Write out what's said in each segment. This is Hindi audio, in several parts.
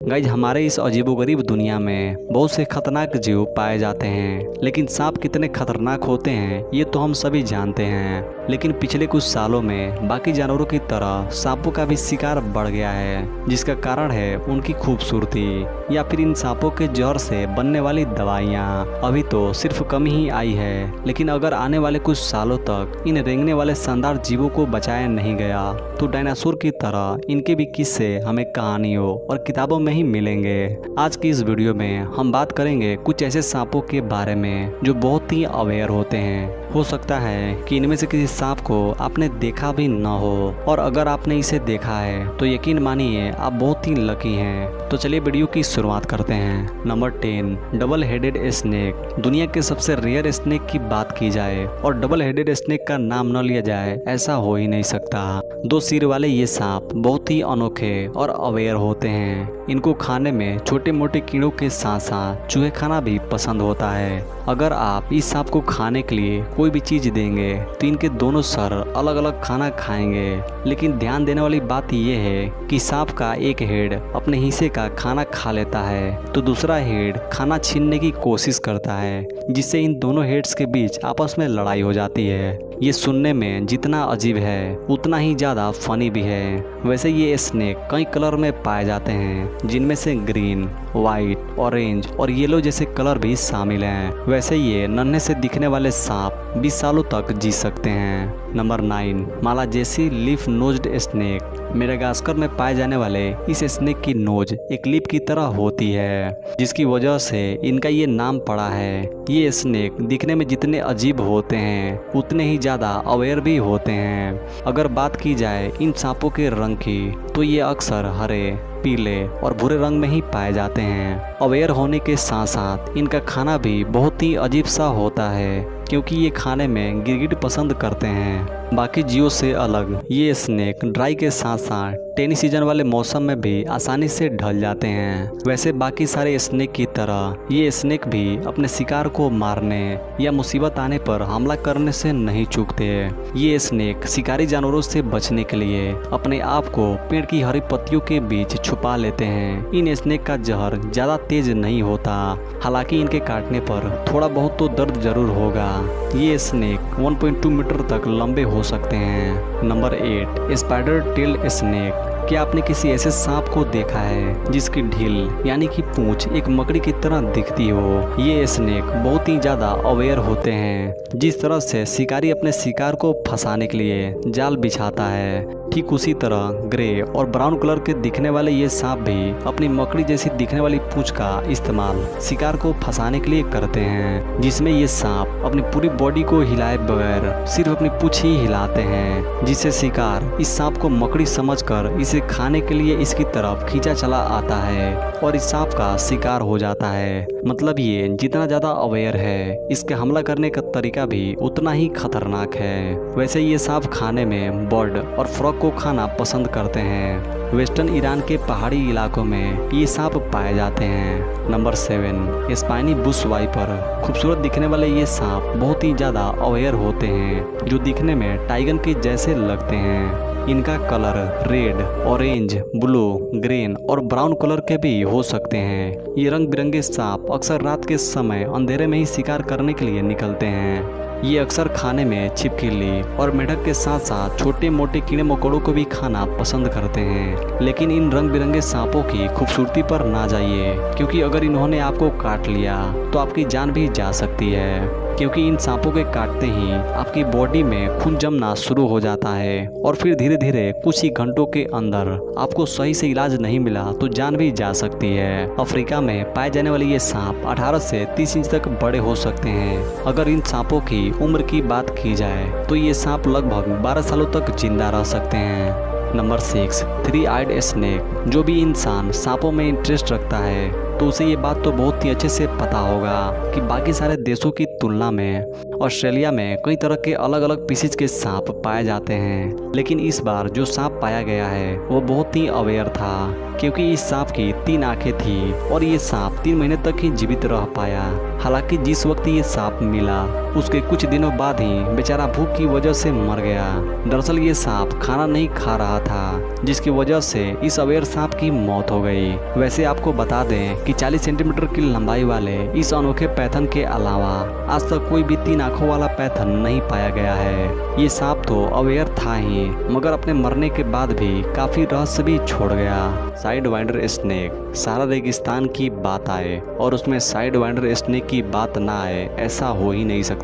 गाइज, हमारे इस अजीबोगरीब दुनिया में बहुत से खतरनाक जीव पाए जाते हैं, लेकिन सांप कितने खतरनाक होते हैं ये तो हम सभी जानते हैं। लेकिन पिछले कुछ सालों में बाकी जानवरों की तरह सांपों का भी शिकार बढ़ गया है, जिसका कारण है उनकी खूबसूरती या फिर इन सांपों के जहर से बनने वाली दवाइयाँ। अभी तो सिर्फ कम ही आई है, लेकिन अगर आने वाले कुछ सालों तक इन रेंगने वाले शानदार जीवों को बचाया नहीं गया तो डायनासोर की तरह इनके भी किस्से हमें कहानियों और किताबों में ही मिलेंगे। आज की इस वीडियो में हम बात करेंगे कुछ ऐसे सांपों के बारे में जो बहुत ही अवेयर होते हैं। हो सकता है कि इनमें से किसी सांप को आपने देखा भी न हो, और अगर आपने इसे देखा है तो यकीन मानिए आप बहुत ही लकी हैं। तो चलिए वीडियो की शुरुआत करते हैं। Number 10, double headed snake. दुनिया के सबसे रेयर स्नेक की बात की जाए और डबल हेडेड स्नेक का नाम न लिया जाए ऐसा हो ही नहीं सकता। दो सिर वाले ये सांप बहुत ही अनोखे और अवेयर होते हैं। इनको खाने में छोटे मोटे कीड़ों के साथ साथ चूहे खाना भी पसंद होता है। अगर आप इस सांप को खाने के लिए कोई भी चीज देंगे तो इनके दोनों सर अलग अलग खाना खाएंगे, लेकिन ध्यान देने वाली बात यह है कि सांप का एक हेड अपने हिस्से का खाना खा लेता है तो दूसरा हेड खाना छीनने की कोशिश करता है, जिससे इन दोनों हेड्स के बीच आपस में लड़ाई हो जाती है। ये सुनने में जितना अजीब है उतना ही ज़्यादा फनी भी है। वैसे ये स्नेक कई कलर में पाए जाते हैं, जिनमें से ग्रीन, वाइट, ऑरेंज और येलो जैसे कलर भी शामिल हैं। वैसे ये नन्हे से दिखने वाले सांप 20 सालों तक जी सकते हैं। Number 9, Malagasy leaf nosed snake. Madagascar में पाए जाने वाले इस स्नेक की नोज एक लीफ की तरह होती है, जिसकी वजह से इनका ये नाम पड़ा है। ये स्नेक दिखने में जितने अजीब होते हैं उतने ही ज़्यादा अवेयर भी होते हैं। अगर बात की जाए इन सांपों के रंग की तो ये अक्सर हरे, पीले और भूरे रंग में ही पाए जाते हैं। अवेयर होने के साथ साथ इनका खाना भी बहुत ही अजीब सा होता है, क्योंकि ये खाने में गिरगिट पसंद करते हैं। बाकी जीवों से अलग ये स्नेक ड्राई के साथ साथ रेनी सीजन वाले मौसम में भी आसानी से ढल जाते हैं। वैसे बाकी सारे स्नेक की तरह ये स्नेक भी अपने शिकार को मारने या मुसीबत आने पर हमला करने से नहीं चूकते। ये स्नेक शिकारी जानवरों से बचने के लिए अपने आप को पेड़ की हरी पत्तियों के बीच छुपा लेते हैं। इन स्नेक का जहर ज्यादा तेज नहीं होता, हालांकि इनके काटने पर थोड़ा बहुत तो दर्द जरूर होगा। ये स्नेक 1.2 मीटर तक लंबे हो सकते हैं। Number 8, spider tailed snake. क्या आपने किसी ऐसे सांप को देखा है जिसकी ढील यानी कि पूंछ एक मकड़ी की तरह दिखती हो? ये स्नेक बहुत ही ज्यादा अवेयर होते हैं। जिस तरह से शिकारी अपने शिकार को फंसाने के लिए जाल बिछाता है, ठीक उसी तरह ग्रे और ब्राउन कलर के दिखने वाले ये सांप भी अपनी मकड़ी जैसी दिखने वाली पूंछ का इस्तेमाल शिकार को फंसाने के लिए करते हैं, जिसमें ये सांप अपनी पूरी बॉडी को हिलाए बगैर सिर्फ अपनी पूंछ ही हिलाते हैं, जिससे शिकार इस सांप को मकड़ी समझकर इसे खाने के लिए इसकी तरफ खींचा चला आता है और इस सांप का शिकार हो जाता है। मतलब ये जितना ज्यादा अवेयर है, इसके हमला करने का तरीका भी उतना ही खतरनाक है। वैसे ये सांप खाने में बर्ड और फ्रॉग को खाना पसंद करते हैं। वेस्टर्न ईरान के पहाड़ी इलाकों में ये सांप पाए जाते हैं। Number 7, spiny bush viper. खूबसूरत दिखने वाले ये सांप बहुत ही ज्यादा अवेयर होते हैं, जो दिखने में टाइगर के जैसे लगते हैं। इनका colour red, orange, blue, green और ब्राउन कलर के भी हो सकते हैं। ये रंग बिरंगे सांप अक्सर रात के समय अंधेरे में ही शिकार करने के लिए निकलते हैं। ये अक्सर खाने में छिपकली और मेढक के साथ साथ छोटे मोटे कीड़े मकोड़ों को भी खाना पसंद करते हैं। लेकिन इन रंग बिरंगे सांपों की खूबसूरती पर ना जाइए, क्योंकि अगर इन्होंने आपको काट लिया तो आपकी जान भी जा सकती है, क्योंकि इन सांपों के काटते ही आपकी बॉडी में खून जमना शुरू हो जाता है और फिर धीरे धीरे कुछ ही घंटों के अंदर आपको सही से इलाज नहीं मिला तो जान भी जा सकती है। अफ्रीका में पाए जाने वाले ये सांप 18 से 30 इंच तक बड़े हो सकते हैं। अगर इन सांपों की उम्र की बात की जाए तो ये सांप लगभग 12 सालों तक जिंदा रह सकते हैं। नंबर 6, 3 आइड स्नेक। जो भी इंसान सांपों में इंटरेस्ट रखता है तो उसे ये बात तो बहुत ही अच्छे से पता होगा कि बाकी सारे देशों की तुलना में ऑस्ट्रेलिया में कई तरह के अलग अलग पीसीज के सांप पाए जाते हैं। लेकिन इस बार जो सांप पाया गया है वो बहुत ही अवेयर था, क्योंकि इस सांप की 3 आंखें थी और ये सांप 3 महीने तक ही जीवित रह पाया। हालांकि जिस वक्त ये सांप मिला उसके कुछ दिनों बाद ही बेचारा भूख की वजह से मर गया। दरअसल ये सांप खाना नहीं खा रहा था, जिसकी वजह से इस अवेयर सांप की मौत हो गई। वैसे आपको बता दें कि 40 सेंटीमीटर की लंबाई वाले इस अनोखे पैथन के अलावा आज तक कोई भी 3 आंखों वाला पैथन नहीं पाया गया है। ये सांप तो अवेयर था ही, मगर अपने मरने के बाद भी काफी रहस्य भी छोड़ गया। साइड वाइंडर स्नेक, सारा रेगिस्तान की बात आए और उसमें साइड वाइंडर स्नेक की बात ना आए, ऐसा हो ही नहीं सकता।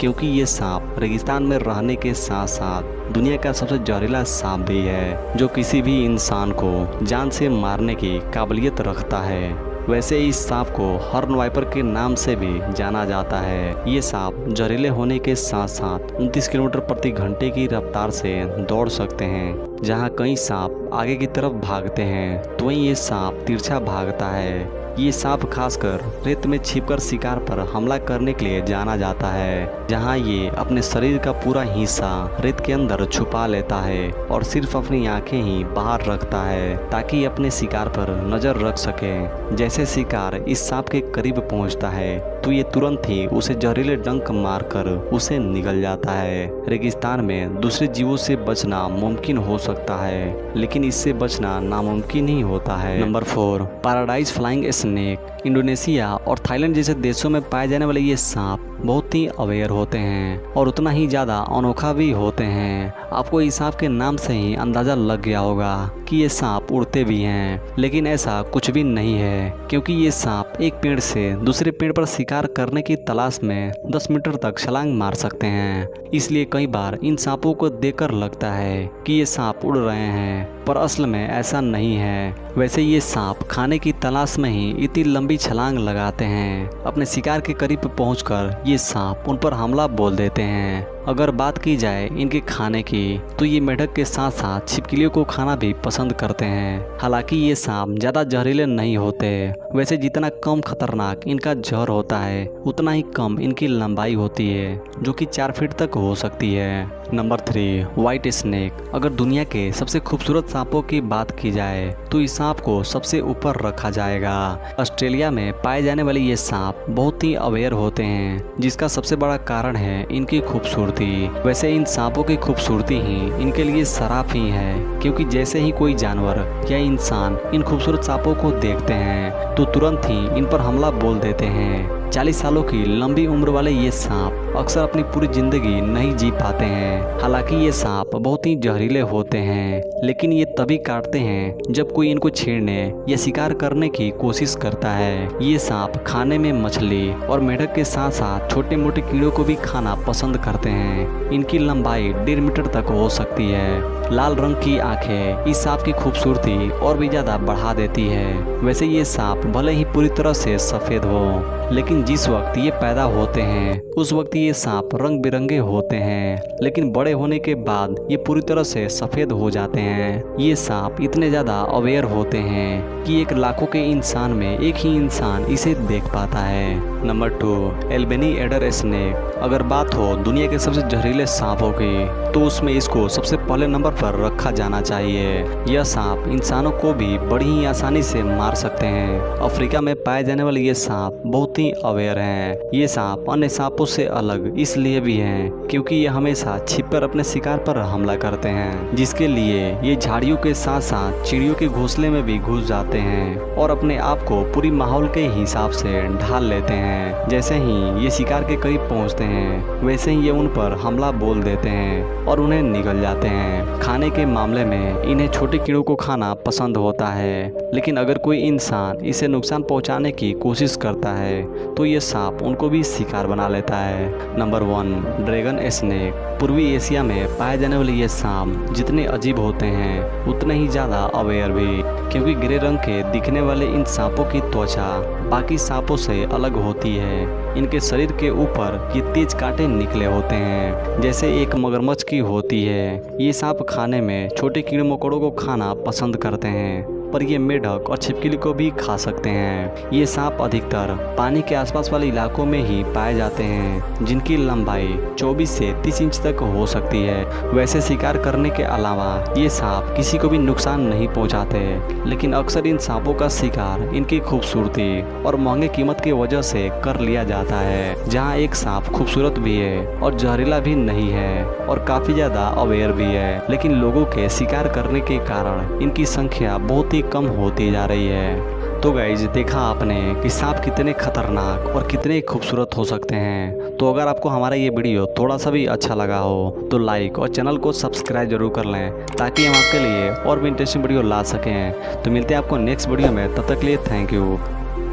क्योंकि ये सांप रेगिस्तान में रहने के साथ साथ दुनिया का सबसे जहरीला सांप भी है, जो किसी भी इंसान को जान से मारने की काबिलियत रखता है। वैसे इस सांप को हॉर्न वाइपर के नाम से भी जाना जाता है। ये सांप जहरीले होने के साथ साथ 29 किलोमीटर प्रति घंटे की रफ्तार से दौड़ सकते हैं। जहां कई सांप आगे की तरफ भागते हैं तो वहीं ये सांप तिरछा भागता है। ये सांप खासकर रेत में छिपकर शिकार पर हमला करने के लिए जाना जाता है, जहां ये अपने शरीर का पूरा हिस्सा रेत के अंदर छुपा लेता है और सिर्फ अपनी आंखें ही बाहर रखता है ताकि अपने शिकार पर नजर रख सके। जैसे शिकार इस सांप के करीब पहुंचता है तो ये तुरंत ही उसे जहरीले डंक मारकर उसे निगल जाता है। रेगिस्तान में दूसरे जीवों से बचना मुमकिन हो सकता है, लेकिन इससे बचना नामुमकिन ही होता है। Number 4, paradise flying snake. Indonesia और थाईलैंड जैसे देशों में पाए जाने वाले ये सांप बहुत ही अवेयर होते हैं और उतना ही ज़्यादा अनोखा भी होते हैं। आपको इस सांप के नाम से ही अंदाज़ा लग गया होगा कि ये सांप उड़ते भी हैं, लेकिन ऐसा कुछ भी नहीं है, क्योंकि ये सांप एक पेड़ से दूसरे पेड़ पर शिकार करने की तलाश में 10 मीटर तक छलांग मार सकते हैं। इसलिए कई बार इन सांपों को देखकर लगता है कि ये सांप उड़ रहे हैं, पर असल में ऐसा नहीं है। वैसे ये सांप खाने की तलाश में ही इतनी लंबी छलांग लगाते हैं। अपने शिकार के करीब पहुंचकर ये सांप उन पर हमला बोल देते हैं। अगर बात की जाए इनके खाने की तो ये मेढक के साथ साथ छिपकलियों को खाना भी पसंद करते हैं। हालांकि ये सांप ज़्यादा जहरीले नहीं होते। वैसे जितना कम खतरनाक इनका जहर होता है उतना ही कम इनकी लंबाई होती है, जो कि 4 फीट तक हो सकती है। Number 3, white snake. अगर दुनिया के सबसे खूबसूरत सांपों की बात की जाए तो इस सांप को सबसे ऊपर रखा जाएगा। ऑस्ट्रेलिया में पाए जाने वाले ये सांप बहुत ही अवेयर होते हैं, जिसका सबसे बड़ा कारण है इनकी खूबसूरती। वैसे इन सांपों की खूबसूरती ही इनके लिए शराब ही है, क्योंकि जैसे ही कोई जानवर या इंसान इन खूबसूरत सांपों को देखते हैं तो तुरंत ही इन पर हमला बोल देते हैं। 40 सालों की लंबी उम्र वाले ये सांप अक्सर अपनी पूरी जिंदगी नहीं जी पाते हैं। हालांकि ये सांप बहुत ही जहरीले होते हैं, लेकिन ये तभी काटते हैं जब कोई इनको छेड़ने या शिकार करने की कोशिश करता है। ये सांप खाने में मछली और मेढक के साथ साथ छोटे मोटे कीड़ों को भी खाना पसंद करते हैं। इनकी लंबाई 1.5 मीटर तक हो सकती है। लाल रंग की आंखें इस सांप की खूबसूरती और भी ज्यादा बढ़ा देती है। वैसे ये सांप भले ही पूरी तरह से सफेद हो, लेकिन जिस वक्त ये पैदा होते हैं उस वक्त ये सांप रंग बिरंगे होते हैं, लेकिन बड़े होने के बाद ये पूरी तरह से सफेद हो जाते हैं। ये सांप इतने ज्यादा अवेयर होते हैं कि 1 लाखों के इंसान में एक ही इंसान इसे देख पाता है। Number 2, Albany adder snake. अगर बात हो दुनिया के सबसे जहरीले सांपों की तो उसमें इसको सबसे पहले नंबर पर रखा जाना चाहिए। यह सांप इंसानों को भी बड़ी ही आसानी से मार सकते हैं। अफ्रीका में पाए जाने वाले ये सांप बहुत ही अवेयर हैं। ये सांप अन्य सांपों से अलग इसलिए भी हैं क्योंकि ये हमेशा छिपकर अपने शिकार पर हमला करते हैं, जिसके लिए ये झाड़ियों के साथ साथ चिड़ियों के घोंसले में भी घुस जाते हैं और अपने आप को पूरी माहौल के हिसाब से ढाल लेते हैं। जैसे ही ये शिकार के करीब पहुंचते हैं वैसे ही ये उन पर हमला बोल देते हैं और उन्हें निगल जाते हैं। खाने के मामले में इन्हें छोटे कीड़ों को खाना पसंद होता है, लेकिन अगर कोई इंसान इसे नुकसान पहुंचाने की कोशिश करता है तो ये सांप उनको भी शिकार बना लेता है। Number 1, dragon snake. पूर्वी एशिया में पाए जाने वाले ये सांप जितने अजीब होते हैं उतने ही ज़्यादा अवेयर भी, क्योंकि ग्रे रंग के दिखने वाले इन सांपों की त्वचा बाकी सांपों से अलग होती है। इनके शरीर के ऊपर ये तेज कांटे निकले होते हैं जैसे एक मगरमच्छ की होती है। ये सांप खाने में छोटे कीड़े मकोड़ों को खाना पसंद करते हैं, पर ये मेढक और छिपकली को भी खा सकते हैं। ये सांप अधिकतर पानी के आसपास वाले इलाकों में ही पाए जाते हैं, जिनकी लंबाई 24 से 30 इंच तक हो सकती है। वैसे शिकार करने के अलावा ये सांप किसी को भी नुकसान नहीं पहुंचाते, लेकिन अक्सर इन सांपों का शिकार इनकी खूबसूरती और महंगे कीमत की वजह से कर लिया जाता है। जहां एक सांप खूबसूरत भी है और जहरीला भी नहीं है और काफी ज्यादा अवेयर भी है, लेकिन लोगों के शिकार करने के कारण इनकी संख्या बहुत ही कम होती जा रही है। तो गाइज, देखा आपने कि सांप कितने खतरनाक और कितने खूबसूरत हो सकते हैं। तो अगर आपको हमारा ये वीडियो थोड़ा सा भी अच्छा लगा हो तो लाइक और चैनल को सब्सक्राइब जरूर कर लें, ताकि हम आपके लिए और भी इंटरेस्टिंग वीडियो ला सकें। तो मिलते हैं आपको नेक्स्ट वीडियो में, तब तक के लिए थैंक यू।